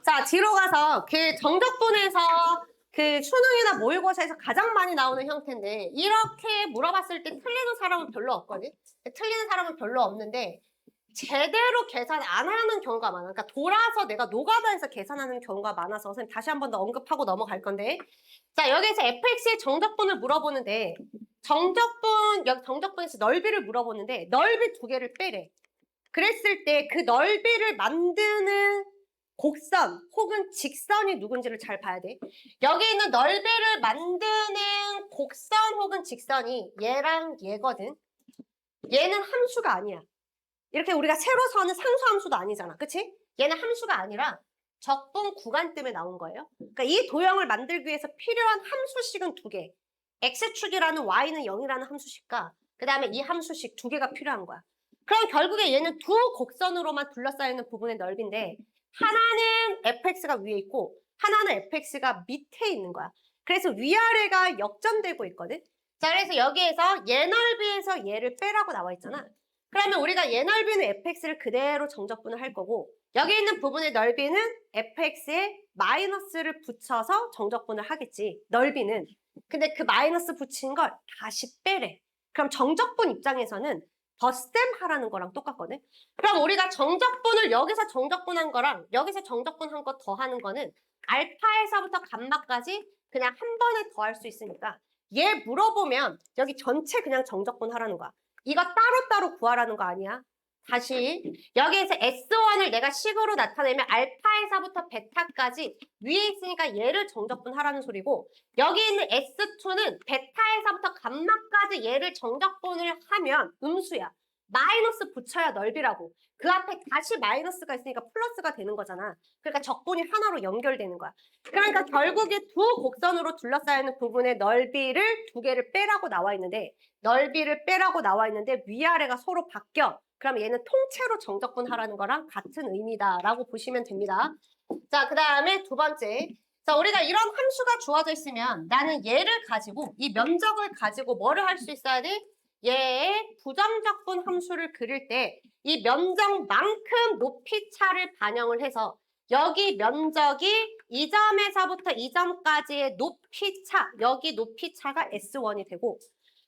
자, 뒤로 가서 그 정적분에서 그 수능이나 모의고사에서 가장 많이 나오는 형태인데 이렇게 물어봤을 때 틀리는 사람은 별로 없거든. 틀리는 사람은 별로 없는데 제대로 계산 안 하는 경우가 많아. 그러니까 돌아서 내가 노가다에서 계산하는 경우가 많아서 선생님 다시 한 번 더 언급하고 넘어갈 건데 자, 여기서 fx의 정적분을 물어보는데 여기 정적분에서 넓이를 물어보는데 넓이 두 개를 빼래. 그랬을 때 그 넓이를 만드는 곡선 혹은 직선이 누군지를 잘 봐야 돼. 여기 있는 넓이를 만드는 곡선 혹은 직선이 얘랑 얘거든. 얘는 함수가 아니야. 이렇게 우리가 세로 서는 상수함수도 아니잖아. 그치? 얘는 함수가 아니라 적분 구간 때문에 나온 거예요. 그러니까 이 도형을 만들기 위해서 필요한 함수식은 두 개. x축이라는 y는 0이라는 함수식과 그 다음에 이 함수식 두 개가 필요한 거야. 그럼 결국에 얘는 두 곡선으로만 둘러싸이는 부분의 넓이인데 하나는 fx가 위에 있고 하나는 fx가 밑에 있는 거야. 그래서 위아래가 역전되고 있거든. 자, 그래서 여기에서 얘 넓이에서 얘를 빼라고 나와 있잖아. 그러면 우리가 얘 넓이는 fx를 그대로 정적분을 할 거고 여기 있는 부분의 넓이는 fx에 마이너스를 붙여서 정적분을 하겠지. 넓이는. 근데 그 마이너스 붙인 걸 다시 빼래. 그럼 정적분 입장에서는 덧셈 하라는 거랑 똑같거든. 그럼 우리가 정적분을 여기서 정적분한 거랑 여기서 정적분한 거 더하는 거는 알파에서부터 감마까지 그냥 한 번에 더할 수 있으니까 얘 물어보면 여기 전체 그냥 정적분 하라는 거야. 이거 따로따로 구하라는 거 아니야? 다시 여기에서 S1을 내가 식으로 나타내면 알파에서부터 베타까지 위에 있으니까 얘를 정적분하라는 소리고 여기 있는 S2는 베타에서부터 감마까지 얘를 정적분을 하면 음수야. 마이너스 붙여야 넓이라고. 그 앞에 다시 마이너스가 있으니까 플러스가 되는 거잖아. 그러니까 적분이 하나로 연결되는 거야. 그러니까 결국에 두 곡선으로 둘러싸이는 부분의 넓이를 두 개를 빼라고 나와 있는데 넓이를 빼라고 나와 있는데 위아래가 서로 바뀌어. 그럼 얘는 통째로 정적분하라는 거랑 같은 의미다라고 보시면 됩니다. 자, 그 다음에 두 번째. 자, 우리가 이런 함수가 주어져 있으면 나는 얘를 가지고 이 면적을 가지고 뭐를 할 수 있어야 돼? 얘의 부정적분 함수를 그릴 때 이 면적만큼 높이차를 반영을 해서 여기 면적이 이 점에서부터 이 점까지의 높이차, 여기 높이차가 S1이 되고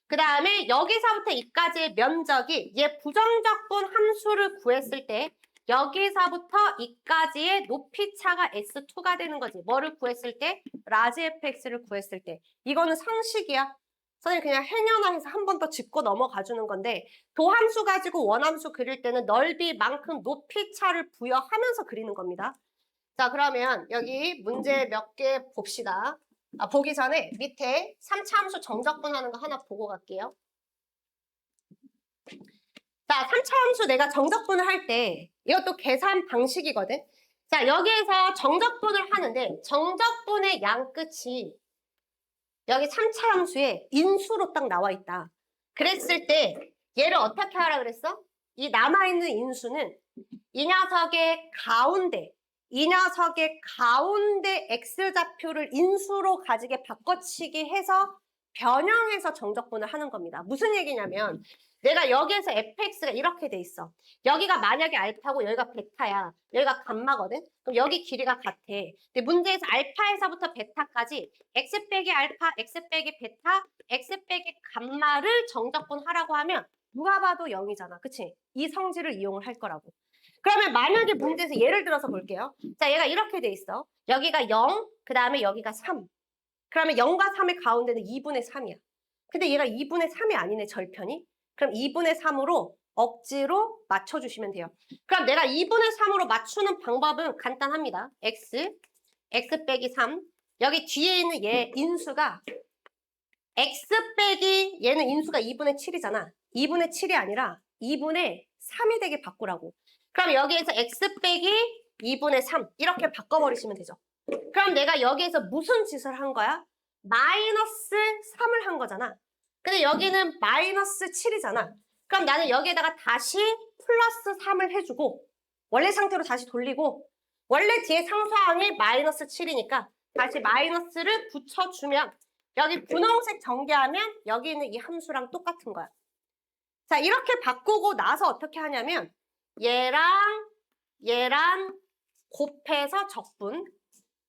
그 다음에 여기서부터 이까지의 면적이 얘 부정적분 함수를 구했을 때 여기서부터 이까지의 높이차가 S2가 되는 거지. 뭐를 구했을 때? 라지 fx를 구했을 때. 이거는 상식이야. 선생님 그냥 행여나해서 한 번 더 짚고 넘어가 주는 건데 도함수 가지고 원함수 그릴 때는 넓이만큼 높이차를 부여하면서 그리는 겁니다. 자, 그러면 여기 문제 몇 개 봅시다. 보기 전에 밑에 3차 함수 정적분하는 거 하나 보고 갈게요. 자, 3차 함수 내가 정적분을 할 때 이것도 계산 방식이거든. 자, 여기에서 정적분을 하는데 정적분의 양 끝이 여기 3차 함수에 인수로 딱 나와 있다. 그랬을 때 얘를 어떻게 하라 그랬어? 이 남아있는 인수는 이 녀석의 가운데 x좌표를 인수로 가지게 바꿔치기 해서 변형해서 정적분을 하는 겁니다. 무슨 얘기냐면 내가 여기에서 fx가 이렇게 돼 있어. 여기가 만약에 알파고 여기가 베타야. 여기가 감마거든. 그럼 여기 길이가 같아. 근데 문제에서 알파에서부터 베타까지 x 빼기 알파, x 빼기 베타, x 빼기 감마를 정적분하라고 하면 누가 봐도 0이잖아. 그치? 이 성질을 이용을 할 거라고. 그러면 만약에 문제에서 예를 들어서 볼게요. 자, 얘가 이렇게 돼 있어. 여기가 0, 그 다음에 여기가 3. 그러면 0과 3의 가운데는 2분의 3이야. 근데 얘가 2분의 3이 아니네, 절편이. 그럼 2분의 3으로 억지로 맞춰주시면 돼요. 그럼 내가 2분의 3으로 맞추는 방법은 간단합니다. x 빼기 3. 여기 뒤에 있는 얘 인수가 x 빼기 얘는 인수가 2분의 7이잖아. 2분의 7이 아니라 2분의 3이 되게 바꾸라고. 그럼 여기에서 x 빼기 2분의 3 이렇게 바꿔버리시면 되죠. 그럼 내가 여기에서 무슨 짓을 한 거야? 마이너스 3을 한 거잖아. 근데 여기는 마이너스 7이잖아. 그럼 나는 여기에다가 다시 플러스 3을 해주고 원래 상태로 다시 돌리고 원래 뒤에 상수항이 마이너스 7이니까 다시 마이너스를 붙여주면 여기 분홍색 전개하면 여기 있는 이 함수랑 똑같은 거야. 자, 이렇게 바꾸고 나서 어떻게 하냐면 얘랑 곱해서 적분.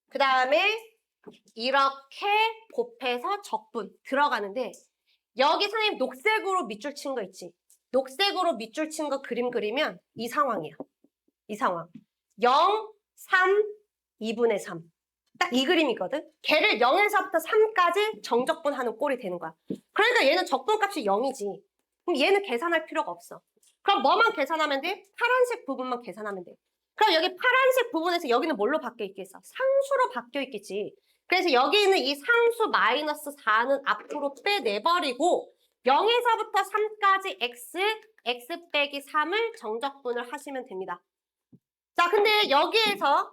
그 다음에 이렇게 곱해서 적분 들어가는데 여기 선생님 녹색으로 밑줄 친 거 있지? 녹색으로 밑줄 친 거 그림 그리면 이 상황이야. 이 상황. 0, 3, 2분의 3. 딱 이 그림이거든? 걔를 0에서부터 3까지 정적분하는 꼴이 되는 거야. 그러니까 얘는 적분값이 0이지. 그럼 얘는 계산할 필요가 없어. 그럼 뭐만 계산하면 돼? 파란색 부분만 계산하면 돼. 그럼 여기 파란색 부분에서 여기는 뭘로 바뀌어 있겠어? 상수로 바뀌어 있겠지. 그래서 여기 있는 이 상수 마이너스 4는 앞으로 빼내버리고 0에서부터 3까지 x 빼기 3을 정적분을 하시면 됩니다. 자, 근데 여기에서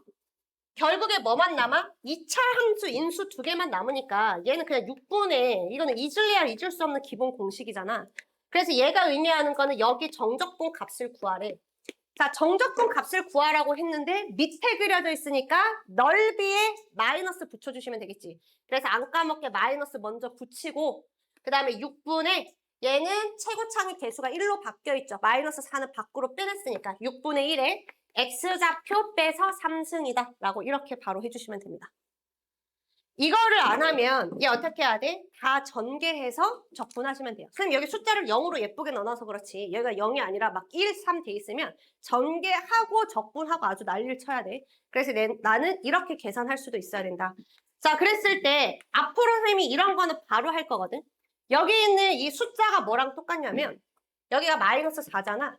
결국에 뭐만 남아? 2차 함수 인수 두 개만 남으니까 얘는 그냥 6분의 이거는 잊을래야 잊을 수 없는 기본 공식이잖아. 그래서 얘가 의미하는 거는 여기 정적분 값을 구하래. 자, 정적분 값을 구하라고 했는데 밑에 그려져 있으니까 넓이에 마이너스 붙여주시면 되겠지. 그래서 안 까먹게 마이너스 먼저 붙이고 그 다음에 6분의 얘는 최고차의 개수가 1로 바뀌어 있죠. 마이너스 4는 밖으로 빼냈으니까 6분의 1에 x좌표 빼서 3승이다 라고 이렇게 바로 해주시면 됩니다. 이거를 안 하면 얘 어떻게 해야 돼? 다 전개해서 적분하시면 돼요. 선생님 여기 숫자를 0으로 예쁘게 넣어놔서 그렇지 여기가 0이 아니라 막 1, 3 돼 있으면 전개하고 적분하고 아주 난리를 쳐야 돼. 그래서 나는 이렇게 계산할 수도 있어야 된다. 자, 그랬을 때 앞으로 선생님이 이런 거는 바로 할 거거든. 여기 있는 이 숫자가 뭐랑 똑같냐면 여기가 마이너스 4잖아.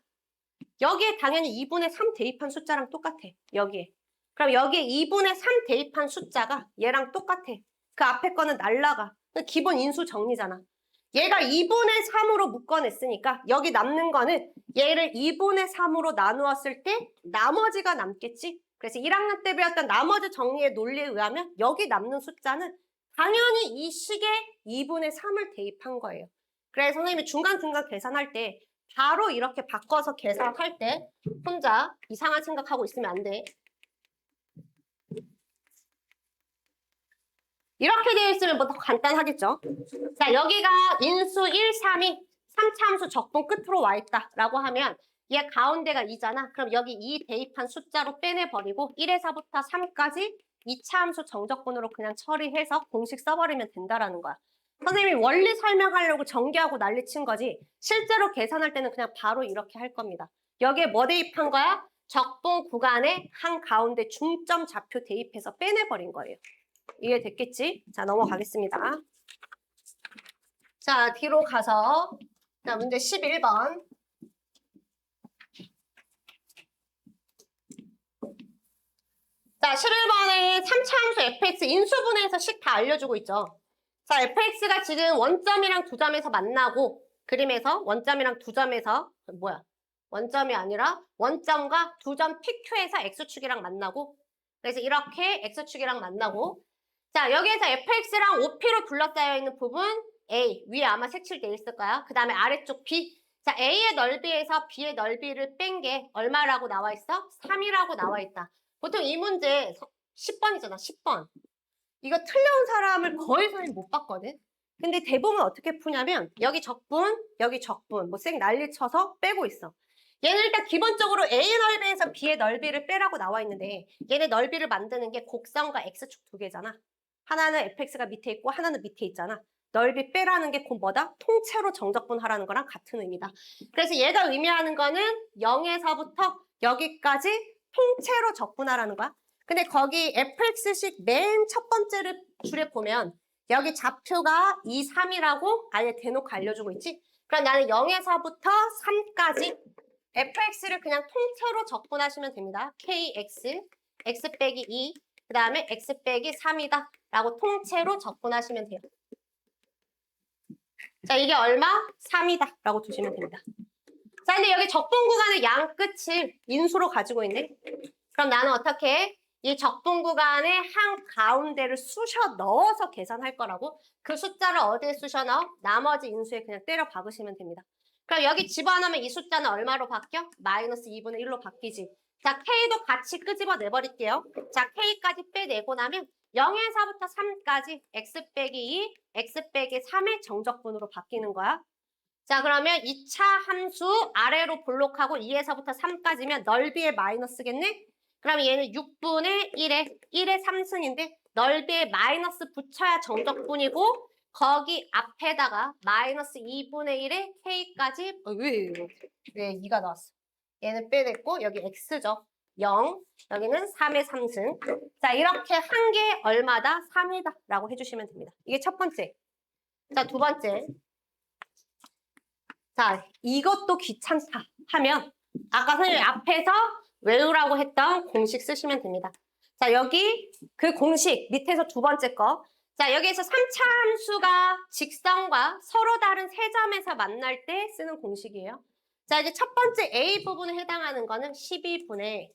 여기에 당연히 2분의 3 대입한 숫자랑 똑같아. 여기에. 그럼 여기에 2분의 3 대입한 숫자가 얘랑 똑같아. 그 앞에 거는 날라가. 기본 인수 정리잖아. 얘가 2분의 3으로 묶어냈으니까 여기 남는 거는 얘를 2분의 3으로 나누었을 때 나머지가 남겠지. 그래서 1학년 때 배웠던 나머지 정리의 논리에 의하면 여기 남는 숫자는 당연히 이 식에 2분의 3을 대입한 거예요. 그래서 선생님이 중간중간 계산할 때 바로 이렇게 바꿔서 계산할 때 혼자 이상한 생각하고 있으면 안 돼. 이렇게 되어 있으면 뭐 더 간단하겠죠. 자, 여기가 인수 1, 3이 3차 함수 적분 끝으로 와 있다라고 하면 얘 가운데가 2잖아. 그럼 여기 2 대입한 숫자로 빼내버리고 1에서부터 3까지 2차 함수 정적분으로 그냥 처리해서 공식 써버리면 된다라는 거야. 선생님이 원리 설명하려고 전개하고 난리 친 거지 실제로 계산할 때는 그냥 바로 이렇게 할 겁니다. 여기에 뭐 대입한 거야? 적분 구간에 한 가운데 중점 좌표 대입해서 빼내버린 거예요. 이해됐겠지? 자, 넘어가겠습니다. 자, 뒤로 가서 자, 문제 11번. 자, 11번에 3차 함수 fx 인수분해에서 식 다 알려주고 있죠. 자, fx가 지금 원점이랑 두 점에서 만나고 그림에서 원점이랑 두 점에서 원점이 아니라 원점과 두 점 PQ에서 x축이랑 만나고 그래서 이렇게 x축이랑 만나고 자, 여기에서 fx랑 OP로 둘러싸여 있는 부분 A, 위에 아마 색칠돼 있을 거야. 그 다음에 아래쪽 B. 자, A의 넓이에서 B의 넓이를 뺀 게 얼마라고 나와 있어? 3이라고 나와 있다. 보통 이 문제 10번이잖아, 10번. 이거 틀려온 사람을 거의 선생님 못 봤거든. 근데 대부분 어떻게 푸냐면 여기 적분, 뭐 쌩 난리 쳐서 빼고 있어. 얘는 일단 기본적으로 A의 넓이에서 B의 넓이를 빼라고 나와 있는데 얘네 넓이를 만드는 게 곡선과 X축 두 개잖아. 하나는 fx가 밑에 있고 하나는 밑에 있잖아. 넓이 빼라는 게 곧 뭐다? 통째로 정적분하라는 거랑 같은 의미다. 그래서 얘가 의미하는 거는 0에서부터 여기까지 통째로 적분하라는 거야. 근데 거기 fx식 맨 첫 번째를 줄에 보면 여기 좌표가 2, 3이라고 아예 대놓고 알려주고 있지. 그럼 나는 0에서부터 3까지 fx를 그냥 통째로 적분하시면 됩니다. kx, x 빼기 2, 그 다음에 x 빼기 3이다 라고 통째로 적분하시면 돼요. 자, 이게 얼마? 3이다 라고 두시면 됩니다. 자, 근데 여기 적분 구간의 양 끝을 인수로 가지고 있네. 그럼 나는 어떻게 해? 이 적분 구간의 한 가운데를 쑤셔 넣어서 계산할 거라고. 그 숫자를 어디에 쑤셔 넣어? 나머지 인수에 그냥 때려 박으시면 됩니다. 그럼 여기 집어넣으면 이 숫자는 얼마로 바뀌어? 마이너스 2분의 1로 바뀌지. 자, K도 같이 끄집어 내버릴게요. 자, K까지 빼내고 나면 0에서부터 3까지 x 빼기 2, x 빼기 3의 정적분으로 바뀌는 거야. 자, 그러면 2차 함수 아래로 볼록하고 2에서부터 3까지면 넓이의 마이너스겠네? 그럼 얘는 6분의 1의 3승인데 넓이에 마이너스 붙여야 정적분이고 거기 앞에다가 마이너스 2분의 1의 k까지 왜 2가 나왔어? 얘는 빼냈고 여기 x죠. 0, 여기는 3의 3승. 자, 이렇게 한 개 얼마다? 3이다 라고 해주시면 됩니다. 이게 첫 번째. 자, 두 번째. 자, 이것도 귀찮다 하면 아까 선생님 앞에서 외우라고 했던 공식 쓰시면 됩니다. 자, 여기 그 공식 밑에서 두 번째 거. 자, 여기에서 3차 함수가 직선과 서로 다른 세 점에서 만날 때 쓰는 공식이에요. 자, 이제 첫 번째 A 부분에 해당하는 거는 12분의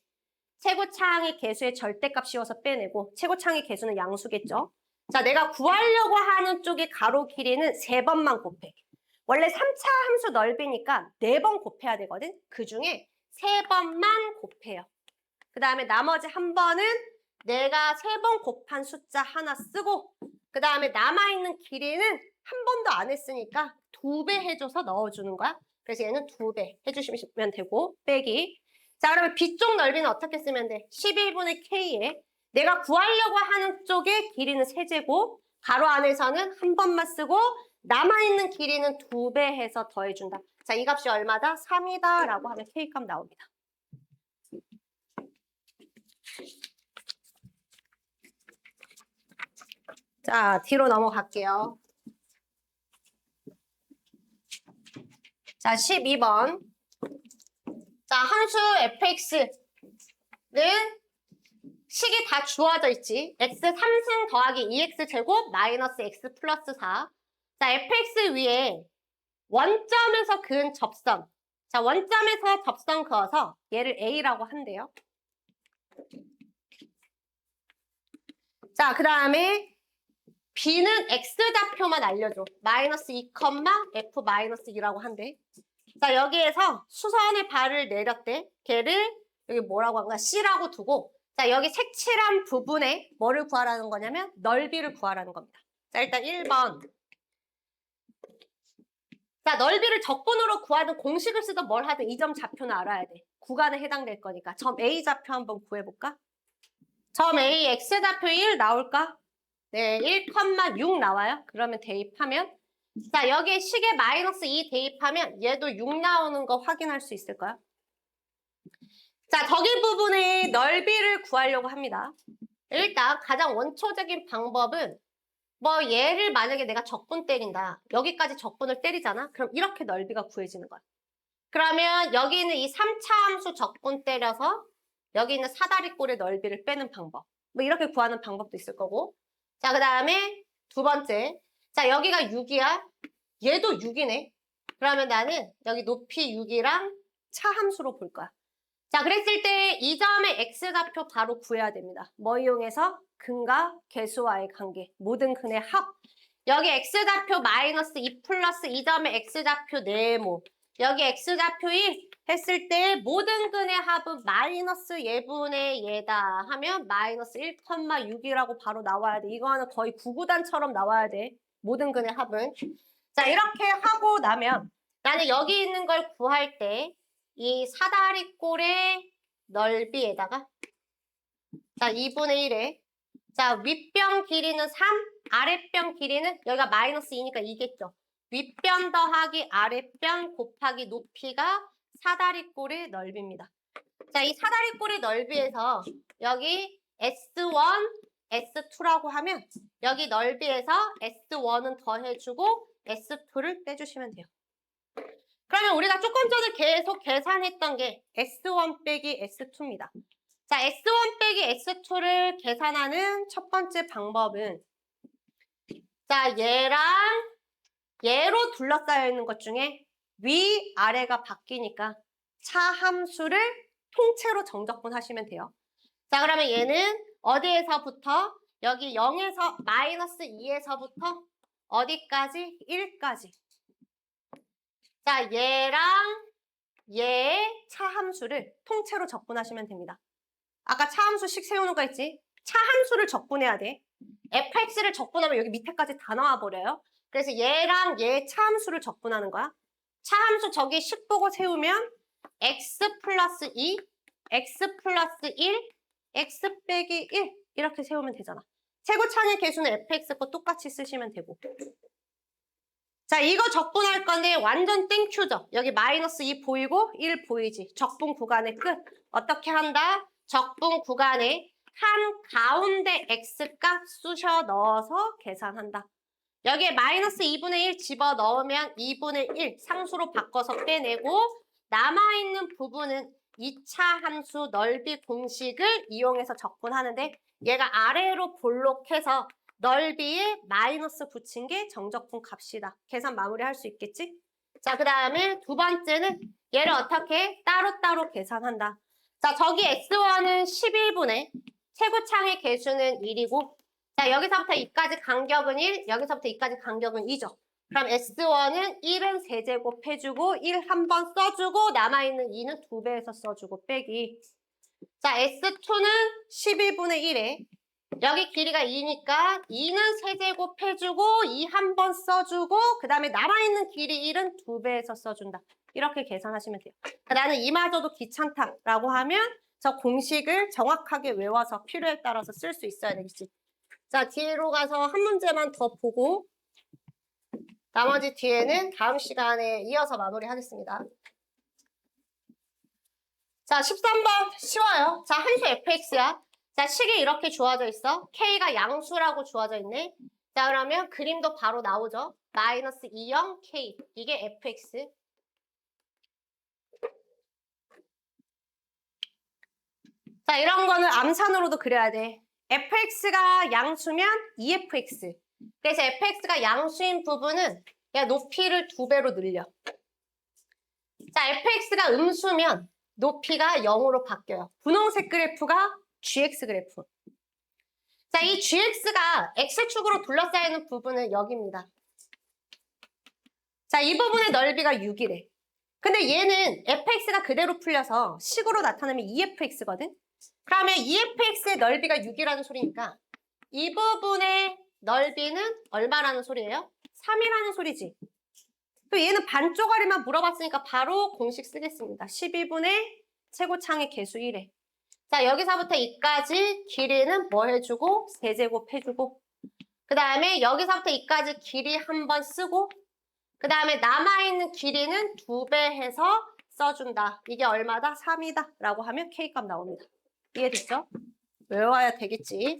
최고차항의 개수의 절대값 씌워서 빼내고 최고차항의 개수는 양수겠죠. 자, 내가 구하려고 하는 쪽의 가로 길이는 3번만 곱해. 원래 3차 함수 넓이니까 4번 곱해야 되거든. 그중에 3번만 곱해요. 그 다음에 나머지 한 번은 내가 3번 곱한 숫자 하나 쓰고 그 다음에 남아있는 길이는 한 번도 안 했으니까 2배 해줘서 넣어주는 거야. 그래서 얘는 2배 해주시면 되고 빼기. 자, 그러면 B쪽 넓이는 어떻게 쓰면 돼? 11분의 K에 내가 구하려고 하는 쪽의 길이는 세제곱, 가로 안에서는 한 번만 쓰고 남아있는 길이는 2배 해서 더해준다. 자, 이 값이 얼마다? 3이다 라고 하면 K값 나옵니다. 자, 뒤로 넘어갈게요. 자, 12번. 자, 함수 fx는 식이 다 주어져 있지. x 3승 더하기 2x 제곱 마이너스 x 플러스 4. 자, fx 위에 원점에서 그은 접선. 자, 원점에서 접선 그어서 얘를 a라고 한대요. 자, 그 다음에 b는 x좌표만 알려줘. 마이너스 2, f 마이너스 2라고 한대. 자, 여기에서 수선의 발을 내렸대. 걔를 여기 뭐라고 한가? C라고 두고 자, 여기 색칠한 부분에 뭐를 구하라는 거냐면 넓이를 구하라는 겁니다. 자, 일단 1번. 자, 넓이를 적분으로 구하든 공식을 쓰든 뭘 하든 이 점 좌표는 알아야 돼. 구간에 해당될 거니까. 점 A 좌표 한번 구해볼까? 점 A X좌표 1 나올까? 네, 1,6 나와요. 그러면 대입하면 자, 여기에 식에 마이너스 2 대입하면 얘도 6 나오는 거 확인할 수 있을까요? 자, 저기 부분에 넓이를 구하려고 합니다. 일단 가장 원초적인 방법은 뭐 얘를 만약에 내가 적분 때린다. 여기까지 적분을 때리잖아. 그럼 이렇게 넓이가 구해지는 거야. 그러면 여기 있는 이 3차 함수 적분 때려서 여기 있는 사다리꼴의 넓이를 빼는 방법. 뭐 이렇게 구하는 방법도 있을 거고. 자, 그 다음에 두 번째. 자, 여기가 6이야. 얘도 6이네. 그러면 나는 여기 높이 6이랑 차 함수로 볼 거야. 자, 그랬을 때 이 점의 x좌표 바로 구해야 됩니다. 뭐 이용해서? 근과 개수와의 관계. 모든 근의 합. 여기 x좌표 마이너스 2 플러스 이 점의 x좌표 네모. 여기 x좌표 1 했을 때 모든 근의 합은 마이너스 예분의 얘다 하면 마이너스 1,6이라고 바로 나와야 돼. 이거는 거의 구구단처럼 나와야 돼. 모든 근의 합은. 자, 이렇게 하고 나면 나는 여기 있는 걸 구할 때 이 사다리꼴의 넓이에다가 자, 2분의 1에 자, 윗변 길이는 3, 아랫변 길이는 여기가 마이너스 2니까 2겠죠. 윗변 더하기 아랫변 곱하기 높이가 사다리꼴의 넓이입니다. 자, 이 사다리꼴의 넓이에서 여기 S1, S2라고 하면 여기 넓이에서 S1은 더해주고 S2를 빼주시면 돼요. 그러면 우리가 조금 전에 계속 계산했던 게 S1 빼기 S2입니다. 자, S1 빼기 S2를 계산하는 첫 번째 방법은 자, 얘랑 얘로 둘러싸여 있는 것 중에 위, 아래가 바뀌니까 차 함수를 통째로 정적분 하시면 돼요. 자, 그러면 얘는 어디에서부터? 여기 0에서 마이너스 2에서부터 어디까지? 1까지. 자, 얘랑 얘의 차 함수를 통째로 적분하시면 됩니다. 아까 차 함수식 세우는 거 있지? 차 함수를 적분해야 돼. fx를 적분하면 여기 밑에까지 다 나와 버려요. 그래서 얘랑 얘의 차 함수를 적분하는 거야. 차 함수 저기 식 보고 세우면 x 플러스 2, x 플러스 1, x 빼기 1 이렇게 세우면 되잖아. 최고창의 개수는 fx 거 똑같이 쓰시면 되고. 자, 이거 적분할 건데 완전 땡큐죠. 여기 마이너스 2 보이고 1 보이지. 적분 구간의 끝. 어떻게 한다? 적분 구간에 한 가운데 x값 쑤셔 넣어서 계산한다. 여기에 마이너스 2분의 1 집어넣으면 2분의 1 상수로 바꿔서 빼내고 남아있는 부분은 2차 함수 넓이 공식을 이용해서 적분하는데 얘가 아래로 볼록해서 넓이에 마이너스 붙인 게 정적분 값이다. 계산 마무리할 수 있겠지? 자, 그 다음에 두 번째는 얘를 어떻게 따로따로 계산한다. 자, 저기 x1은 11분의 최고창의 개수는 1이고 자, 여기서부터 2까지 간격은 1, 여기서부터 2까지 간격은 2죠. 그럼 S1은 1은 세제곱 해주고 1 한 번 써주고 남아있는 2는 2배에서 써주고 빼기. 자, S2는 11분의 1에 여기 길이가 2니까 2는 세제곱 해주고 2 한 번 써주고 그 다음에 남아있는 길이 1은 2배에서 써준다. 이렇게 계산하시면 돼요. 나는 이마저도 귀찮다라고 하면 저 공식을 정확하게 외워서 필요에 따라서 쓸 수 있어야 되겠지. 자, 뒤로 가서 한 문제만 더 보고 나머지 뒤에는 다음 시간에 이어서 마무리하겠습니다. 자, 13번 쉬워요. 자, 함수 fx야. 자, 식이 이렇게 주어져 있어. k가 양수라고 주어져 있네. 자, 그러면 그림도 바로 나오죠. 마이너스 2영 k. 이게 fx. 자, 이런 거는 암산으로도 그려야 돼. fx가 양수면 2fx. 그래서 fx가 양수인 부분은 야 높이를 2배로 늘려. 자, fx가 음수면 높이가 0으로 바뀌어요. 분홍색 그래프가 gx 그래프. 자, 이 gx가 x축으로 둘러싸이는 부분은 여기입니다. 자, 이 부분의 넓이가 6이래. 근데 얘는 fx가 그대로 풀려서 식으로 나타나면 2fx거든? 그러면 2fx의 넓이가 6이라는 소리니까 이 부분의 넓이는 얼마라는 소리예요? 3이라는 소리지. 또 얘는 반쪽짜리만 물어봤으니까 바로 공식 쓰겠습니다. 12분의 최고창의 개수 1에. 자, 여기서부터 이까지 길이는 뭐 해주고? 세제곱 해주고. 그 다음에 여기서부터 이까지 길이 한 번 쓰고 그 다음에 남아있는 길이는 2배 해서 써준다. 이게 얼마다? 3이다 라고 하면 K값 나옵니다. 이해됐죠? 외워야 되겠지.